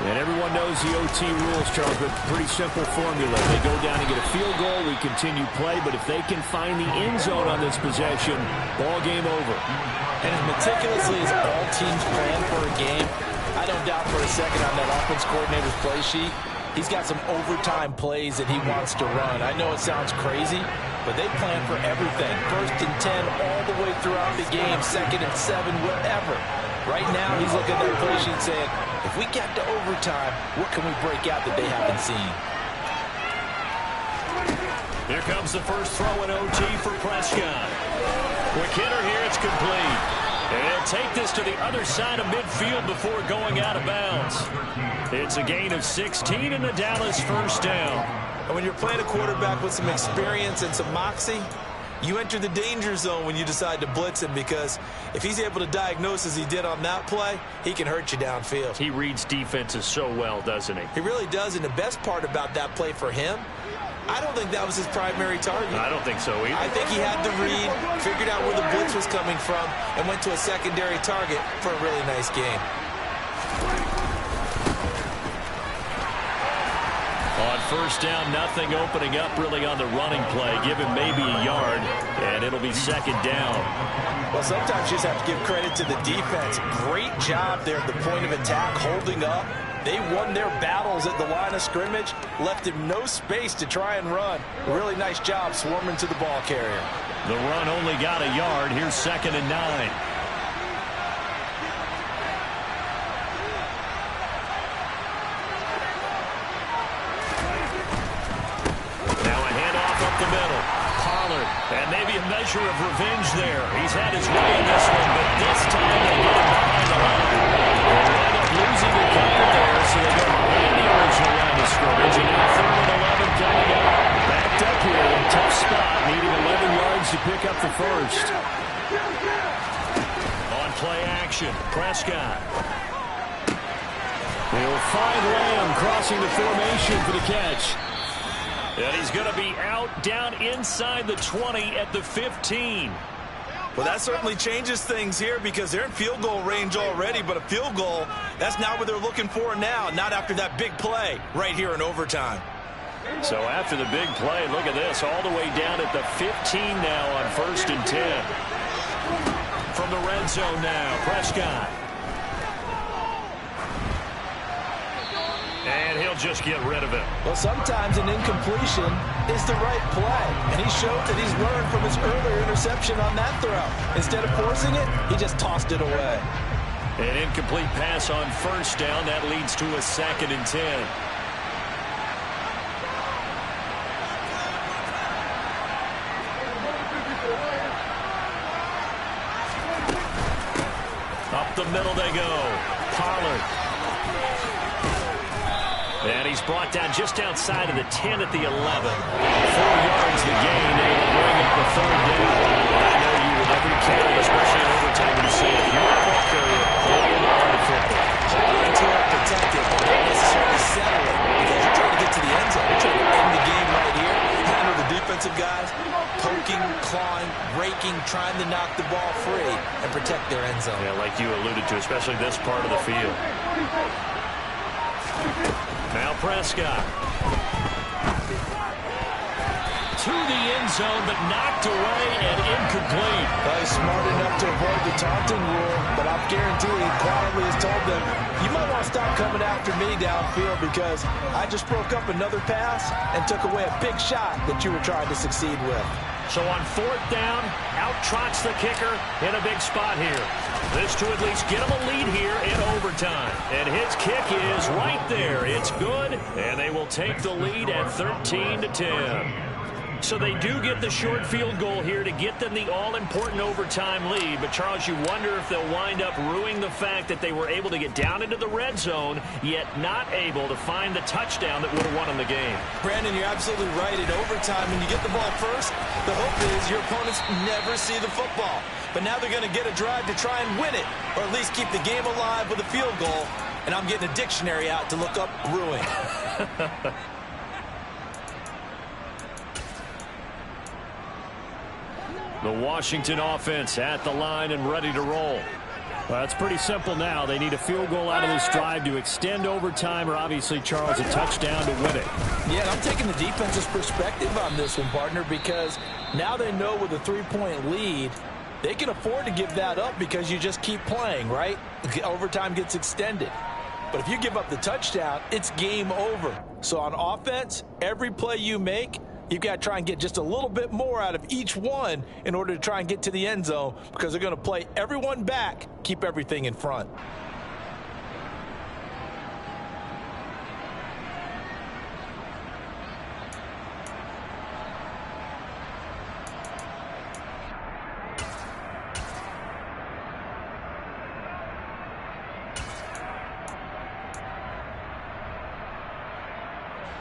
And everyone knows the OT rules, Charles, but pretty simple formula. They go down and get a field goal, we continue play, but if they can find the end zone on this possession, ball game over. And as meticulously as all teams plan for a game, I don't doubt for a second on that offense coordinator's play sheet, he's got some overtime plays that he wants to run. I know it sounds crazy, but they plan for everything. 1st and 10 all the way throughout the game, 2nd and 7, whatever. Right now, he's looking at that play sheet saying, if we get to overtime, what can we break out that they haven't seen? Here comes the first throw in OT for Prescott. Quick hitter here, it's complete. And take this to the other side of midfield before going out of bounds. It's a gain of 16 and the Dallas first down. And when you're playing a quarterback with some experience and some moxie, you enter the danger zone when you decide to blitz him, because if he's able to diagnose as he did on that play, he can hurt you downfield. He reads defenses so well, doesn't he? He really does, and the best part about that play for him I don't think that was his primary target. I don't think so either. I think he had the read, figured out where the blitz was coming from, and went to a secondary target for a really nice game. On first down, nothing opening up really on the running play. Give him maybe a yard, and it'll be second down. Well, sometimes you just have to give credit to the defense. Great job there at the point of attack, holding up. They won their battles at the line of scrimmage, left him no space to try and run. Really nice job swarming to the ball carrier. The run only got a yard. Here's 2nd and 9. And maybe a measure of revenge there. He's had his way in this one, but this time they get him behind the line. They wind up losing the cover there, so they go behind the original line of scrimmage. And now 3rd and 11 coming up. Backed up here in a tough spot, needing 11 yards to pick up the first. On play action, Prescott. They'll find Lamb crossing the formation for the catch. And he's going to be out down inside the 20 at the 15. Well, that certainly changes things here because they're in field goal range already, but a field goal, that's not what they're looking for now, not after that big play right here in overtime. So after the big play, look at this, all the way down at the 15 now on 1st and 10. From the red zone now, Prescott. And he'll just get rid of it. Well, sometimes an incompletion is the right play. And he showed that he's learned from his earlier interception on that throw. Instead of forcing it, he just tossed it away. An incomplete pass on first down. That leads to a 2nd and 10. Up the middle they go. Pollard. And he's brought down just outside of the 10 at the 11. 4 yards the gain, and it'll bring up the 3rd down. I know you with every carry, especially in overtime, to say if you're a ball carrier, hold on to football. Trying to protect it, but not necessarily settle it, because you're trying to get to the end zone. You're trying to end the game right here. I know the defensive guys poking, clawing, raking, trying to knock the ball free and protect their end zone. Yeah, like you alluded to, especially this part of the field. Now Prescott. To the end zone, but knocked away and incomplete. Well, he's smart enough to avoid the taunting rule, but I'm guaranteeing he quietly has told them, you might want to stop coming after me downfield because I just broke up another pass and took away a big shot that you were trying to succeed with. So on 4th down, out trots the kicker in a big spot here. This to at least get him a lead here in overtime. And his kick is right there. It's good, and they will take the lead at 13-10. So they do get the short field goal here to get them the all-important overtime lead. But, Charles, you wonder if they'll wind up ruining the fact that they were able to get down into the red zone, yet not able to find the touchdown that would have won them the game. Brandon, you're absolutely right. In overtime, when you get the ball first, the hope is your opponents never see the football. But now they're going to get a drive to try and win it, or at least keep the game alive with a field goal. And I'm getting a dictionary out to look up ruin. The Washington offense at the line and ready to roll. Well, it's pretty simple now. They need a field goal out of this drive to extend overtime, or obviously, Charles, a touchdown to win it. Yeah, and I'm taking the defense's perspective on this one, partner, because now they know with a 3-point lead, they can afford to give that up because you just keep playing, right? Overtime gets extended. But if you give up the touchdown, it's game over. So on offense, every play you make, you've got to try and get just a little bit more out of each one in order to try and get to the end zone because they're going to play everyone back, keep everything in front.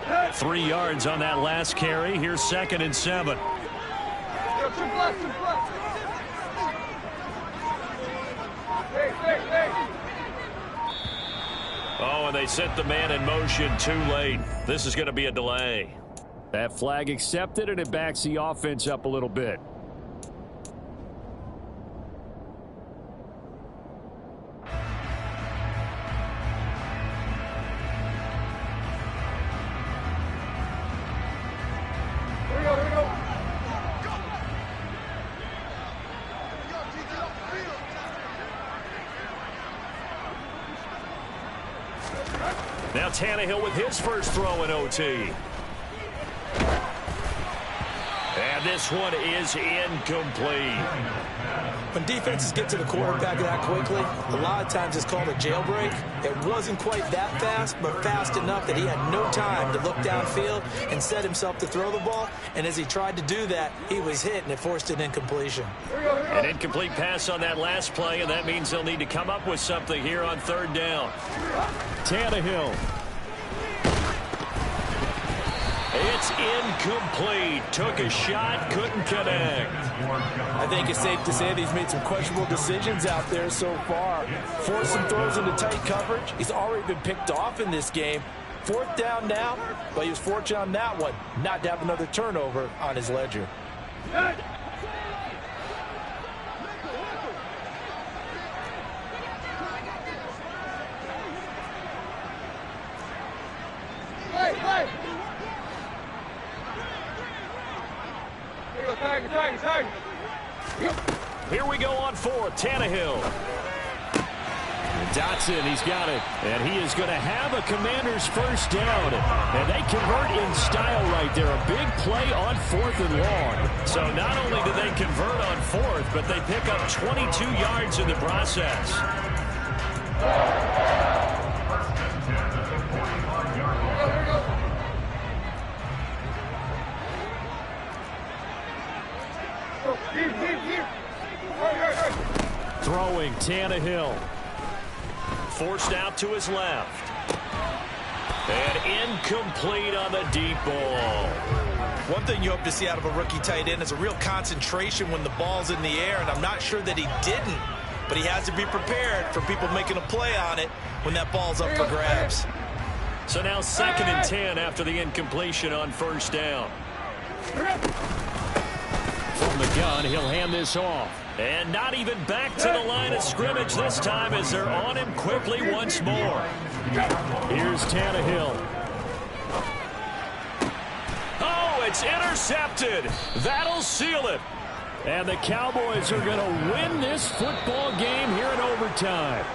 Hey. 3 yards on that last carry. Here's 2nd and 7. Oh, and they set the man in motion too late. This is going to be a delay. That flag accepted, and it backs the offense up a little bit. Now Tannehill with his first throw in OT. And this one is incomplete. When defenses get to the quarterback that quickly, a lot of times it's called a jailbreak. It wasn't quite that fast, but fast enough that he had no time to look downfield and set himself to throw the ball. And as he tried to do that, he was hit, and it forced an incompletion. An incomplete pass on that last play, and that means they'll need to come up with something here on third down. Tannehill. It's incomplete. Took a shot, couldn't connect. I think it's safe to say that he's made some questionable decisions out there so far. Forced some throws into tight coverage. He's already been picked off in this game. Fourth down now, but he was fortunate on that one not to have another turnover on his ledger. Here we go on fourth. Tannehill. Dotson, he's got it. And he is going to have a Commander's first down. And they convert in style right there. A big play on 4th and long. So not only do they convert on fourth, but they pick up 22 yards in the process. Throwing Tannehill. Forced out to his left. And incomplete on the deep ball. One thing you hope to see out of a rookie tight end is a real concentration when the ball's in the air, and I'm not sure that he didn't, but he has to be prepared for people making a play on it when that ball's up for grabs. So now 2nd and 10 after the incompletion on first down. From the gun, he'll hand this off. And not even back to the line of scrimmage this time as they're on him quickly once more. Here's Tannehill. Oh, it's intercepted. That'll seal it. And the Cowboys are going to win this football game here in overtime.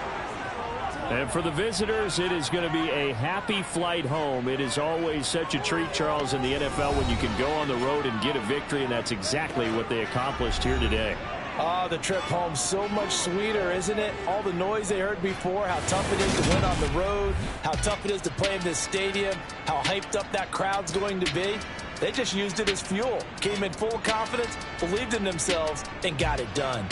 And for the visitors, it is going to be a happy flight home. It is always such a treat, Charles, in the NFL when you can go on the road and get a victory, and that's exactly what they accomplished here today. Oh, the trip home so much sweeter, isn't it? All the noise they heard before, how tough it is to win on the road, how tough it is to play in this stadium, how hyped up that crowd's going to be. They just used it as fuel, came in full confidence, believed in themselves, and got it done.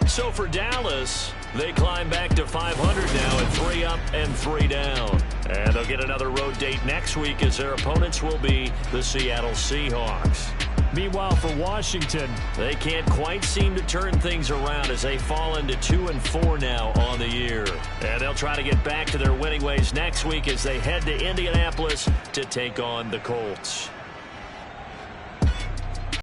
So for Dallas, they climb back to 500 now at 3 up and 3 down. And they'll get another road date next week as their opponents will be the Seattle Seahawks. Meanwhile, for Washington, they can't quite seem to turn things around as they fall into 2-4 now on the year. And they'll try to get back to their winning ways next week as they head to Indianapolis to take on the Colts.